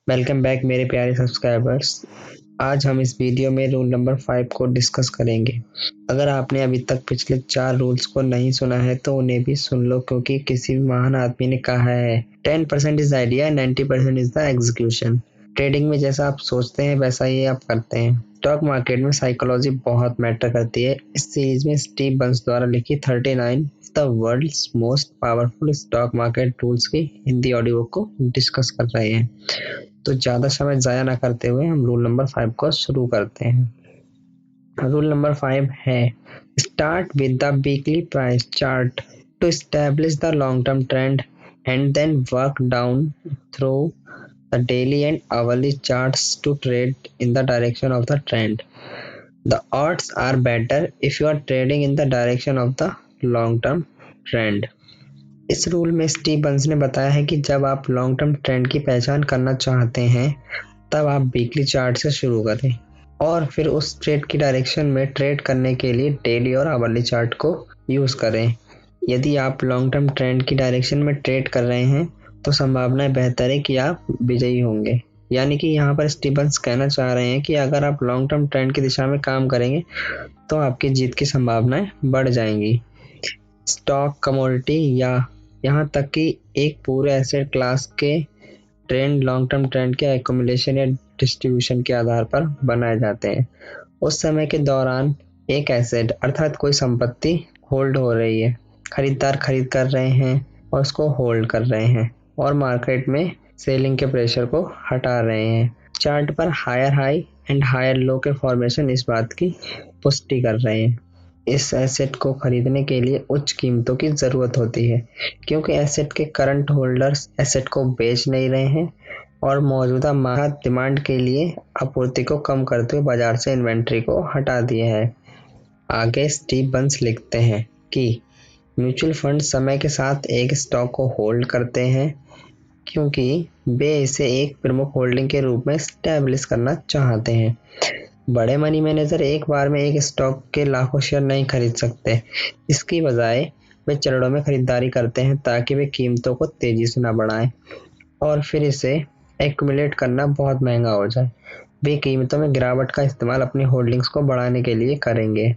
Welcome back मेरे प्यारे subscribers. आज हम इस वीडियो में रूल नंबर 5 को डिस्कस करेंगे। अगर आपने अभी तक पिछले 4 रूल्स को नहीं सुना है तो उन्हें भी सुन लो, क्योंकि किसी महान आदमी ने कहा है 10% is idea, 90% is the execution. Trading में जैसा आप सोचते हैं वैसा ही आप करते हैं। स्टॉक मार्केट में साइकोलॉजी बहुत मैटर करती है। इस सीरीज में स्टीव बंस द्वारा लिखी 39 the world's most powerful stock market rules की हिंदी ऑडियो बुक को डिस्कस कर रहे हैं। तो ज़्यादा समय ज़ाया ना करते हुए हम रूल नंबर 5 को शुरू करते हैं। रूल नंबर 5 है start with the weekly price chart to establish the long term trend and then work down through the daily and hourly charts to trade in the direction of the trend. The odds are better if you are trading in the direction of the long term trend। इस rule में Steve बंस ने बताया है कि जब आप long term trend की पहचान करना चाहते हैं तब आप वीकली चार्ट से शुरू करें और फिर उस ट्रेड की डायरेक्शन में ट्रेड करने के लिए डेली और आवरली चार्ट को यूज़ करें। यदि आप लॉन्ग टर्म ट्रेंड की डायरेक्शन में ट्रेड कर रहे हैं तो संभावना बेहतर है कि आप विजयी होंगे। यानी कि यहाँ पर स्टीव बंस कहना चाह रहे हैं कि अगर आप लॉन्ग टर्म ट्रेंड की दिशा में काम करेंगे तो आपकी जीत की संभावनाएं बढ़ जाएंगी। स्टॉक, कमोडिटी या यहाँ तक कि एक पूरे एसेट क्लास के ट्रेंड लॉन्ग टर्म ट्रेंड के एक्यूमुलेशन या डिस्ट्रीब्यूशन के आधार पर बनाए जाते हैं। उस समय के दौरान एक एसेट अर्थात कोई संपत्ति होल्ड हो रही है, खरीदार खरीद कर रहे हैं और उसको होल्ड कर रहे हैं और मार्केट में सेलिंग के प्रेशर को हटा रहे हैं। चार्ट पर higher high and higher low के फॉर्मेशन इस बात की पुष्टि कर रहे हैं। इस एसेट को खरीदने के लिए उच्च कीमतों की ज़रूरत होती है, क्योंकि एसेट के करंट होल्डर्स एसेट को बेच नहीं रहे हैं और मौजूदा मार्केट डिमांड के लिए आपूर्ति को कम करते हुए बाजार से इन्वेंट्री को हटा दिया है। आगे स्टीव बंस लिखते हैं कि म्यूचुअल फंड समय के साथ एक स्टॉक को होल्ड करते हैं क्योंकि वे इसे एक प्रमुख होल्डिंग के रूप में स्टैब्लिश करना चाहते हैं। बड़े मनी मैनेजर एक बार में एक स्टॉक के लाखों शेयर नहीं खरीद सकते। इसकी बजाय वे चरणों में खरीदारी करते हैं ताकि वे कीमतों को तेजी से ना बढ़ाएं और फिर इसे एक्यूमुलेट करना बहुत महंगा हो जाए। वे कीमतों में गिरावट का इस्तेमाल अपनी होल्डिंग्स को बढ़ाने के लिए करेंगे।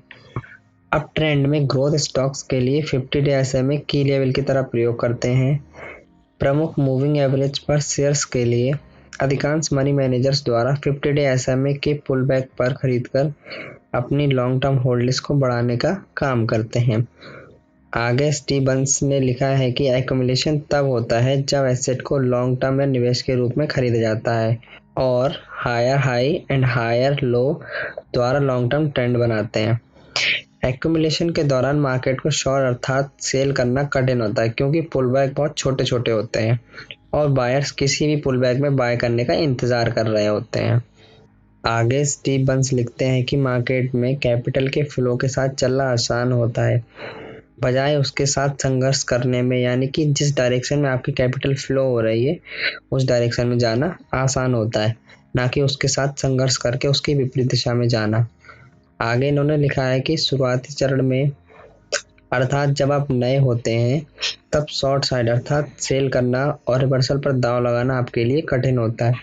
अब ट्रेंड में ग्रोथ स्टॉक्स के लिए 50 डे SMA की लेवल की तरह प्रयोग करते हैं। प्रमुख मूविंग एवरेज पर शेयर्स के लिए अधिकांश मनी मैनेजर्स द्वारा 50 डे SMA के पुल बैक पर खरीदकर अपनी लॉन्ग टर्म होल्डिंग्स को बढ़ाने का काम करते हैं। आगे स्टीव बंस ने लिखा है कि एक्यूमुलेशन तब होता है जब एसेट को लॉन्ग टर्म या निवेश के रूप में खरीदा जाता है और higher high and higher low द्वारा लॉन्ग टर्म ट्रेंड बनाते हैं। एक्यूमुलेशन के दौरान मार्केट को शॉर्ट अर्थात सेल करना कठिन होता है, क्योंकि पुल बैक बहुत छोटे छोटे होते हैं और बायर्स किसी भी पुल बैक में बाय करने का इंतजार कर रहे होते हैं। आगे स्टीव बंस लिखते हैं कि मार्केट में कैपिटल के फ्लो के साथ चलना आसान होता है, बजाय उसके साथ संघर्ष करने में। यानी कि जिस डायरेक्शन में आपकी कैपिटल फ्लो हो रही है उस डायरेक्शन में जाना आसान होता है, ना कि उसके साथ संघर्ष करके उसकी विपरीत दिशा में जाना। आगे इन्होंने लिखा है कि शुरुआती चरण में अर्थात जब आप नए होते हैं तब शॉर्ट साइड अर्थात सेल करना और रिवर्सल पर दांव लगाना आपके लिए कठिन होता है।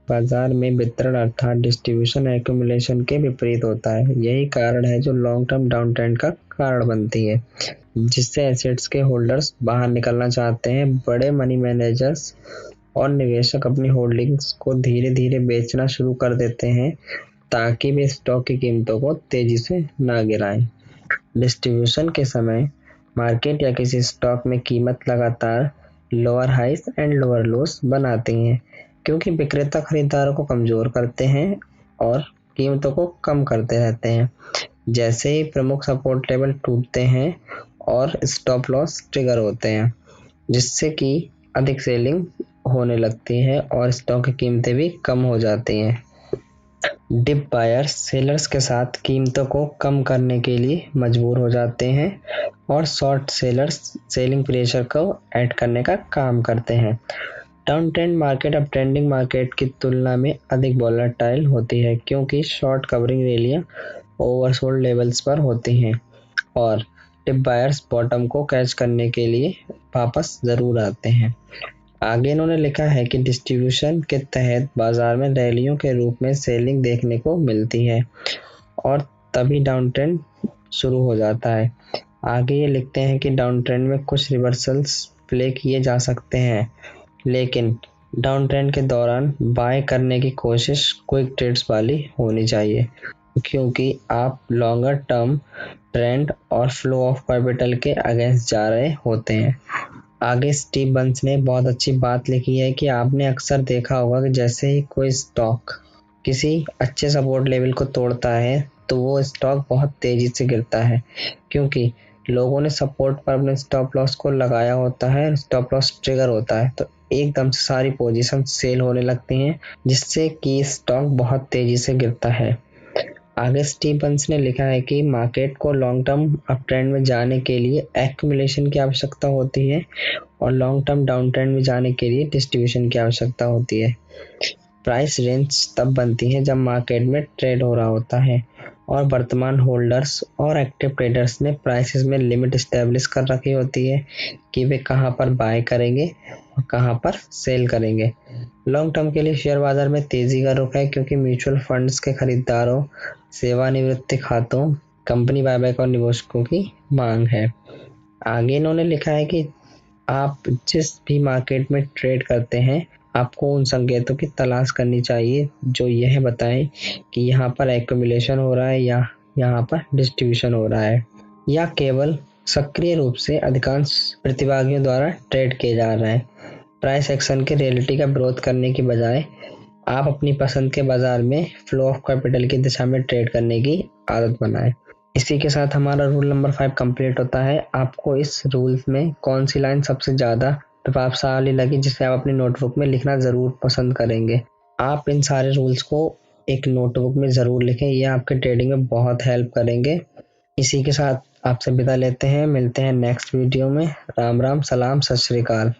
बाजार में वितरण अर्थात डिस्ट्रीब्यूशन एक्यूमुलेशन के विपरीत होता है। यही कारण है जो लॉन्ग टर्म डाउन ट्रेंड का कारण बनती है, जिससे एसेट्स के होल्डर्स बाहर निकलना चाहते हैं। बड़े मनी मैनेजर्स और निवेशक अपनी होल्डिंग्स को धीरे धीरे बेचना शुरू कर देते हैं ताकि वे स्टॉक की कीमतों को तेजी से ना गिराएं। डिस्ट्रीब्यूशन के समय मार्केट या किसी स्टॉक में कीमत लगातार लोअर हाइस एंड लोअर लोस बनाती हैं, क्योंकि विक्रेता खरीदारों को कमजोर करते हैं और कीमतों को कम करते रहते हैं। जैसे ही प्रमुख सपोर्ट लेवल टूटते हैं और स्टॉप लॉस ट्रिगर होते हैं, जिससे कि अधिक सेलिंग होने लगती है और स्टॉक की कीमतें भी कम हो जाती हैं। डिप बायर्स सेलर्स के साथ कीमतों को कम करने के लिए मजबूर हो जाते हैं और शॉर्ट सेलर्स सेलिंग प्रेशर को ऐड करने का काम करते हैं। डाउन ट्रेंड मार्केट अब ट्रेंडिंग मार्केट की तुलना में अधिक वोलेटाइल होती है, क्योंकि शॉर्ट कवरिंग रैलियां ओवरसोल्ड लेवल्स पर होती हैं और डिप बायर्स बॉटम को कैच करने के लिए वापस जरूर आते हैं। आगे इन्होंने लिखा है कि डिस्ट्रीब्यूशन के तहत बाजार में रैलियों के रूप में सेलिंग देखने को मिलती है और तभी डाउन ट्रेंड शुरू हो जाता है। आगे ये लिखते हैं कि डाउन ट्रेंड में कुछ रिवर्सल्स प्ले किए जा सकते हैं, लेकिन डाउन ट्रेंड के दौरान बाय करने की कोशिश क्विक ट्रेड्स वाली होनी चाहिए, क्योंकि आप लॉन्गर टर्म ट्रेंड और फ्लो ऑफ कैपिटल के अगेंस्ट जा रहे होते हैं। आगे स्टीव बंस ने बहुत अच्छी बात लिखी है कि आपने अक्सर देखा होगा कि जैसे ही कोई स्टॉक किसी अच्छे सपोर्ट लेवल को तोड़ता है तो वो स्टॉक बहुत तेजी से गिरता है, क्योंकि लोगों ने सपोर्ट पर अपने स्टॉप लॉस को लगाया होता है। स्टॉप लॉस ट्रिगर होता है तो एकदम से सारी पोजीशन सेल होने लगती हैं, जिससे कि स्टॉक बहुत तेजी से गिरता है। आगे स्टीवंस ने लिखा है कि मार्केट को लॉन्ग टर्म अप ट्रेंड में जाने के लिए एक्यूमुलेशन की आवश्यकता होती है और लॉन्ग टर्म डाउन ट्रेंड में जाने के लिए डिस्ट्रीब्यूशन की आवश्यकता होती है। प्राइस रेंज तब बनती है जब मार्केट में ट्रेड हो रहा होता है और वर्तमान होल्डर्स और एक्टिव ट्रेडर्स ने प्राइसेस में लिमिट स्टैब्लिश कर रखी होती है कि वे कहां पर बाय करेंगे और कहां पर सेल करेंगे। लॉन्ग टर्म के लिए शेयर बाजार में तेजी का रुख है, क्योंकि म्यूचुअल फंड्स के खरीदारों, सेवानिवृत्ति खातों, कंपनी बायबैक और निवेशकों की मांग है। आगे इन्होंने लिखा है कि आप जिस भी मार्केट में ट्रेड करते हैं, आपको उन संकेतों की तलाश करनी चाहिए जो यह बताएं कि यहाँ पर एक्यूमुलेशन हो रहा है या यहाँ पर डिस्ट्रीब्यूशन हो रहा है, या केवल सक्रिय रूप से अधिकांश प्रतिभागियों द्वारा ट्रेड किए जा रहे हैं। प्राइस एक्शन के रियलिटी का विरोध करने की बजाय आप अपनी पसंद के बाजार में फ्लो ऑफ कैपिटल की दिशा में ट्रेड करने की आदत बनाएं। इसी के साथ हमारा रूल नंबर 5 कंप्लीट होता है। आपको इस रूल में कौन सी लाइन सबसे ज्यादा प्रभावशाली लगी जिसे आप अपनी नोटबुक में लिखना जरूर पसंद करेंगे? आप इन सारे रूल्स को एक नोटबुक में जरूर लिखें, ये आपके ट्रेडिंग में बहुत हेल्प करेंगे। इसी के साथ आपसे विदा लेते हैं, मिलते हैं नेक्स्ट वीडियो में। राम राम, सलाम, सत श्री अकाल।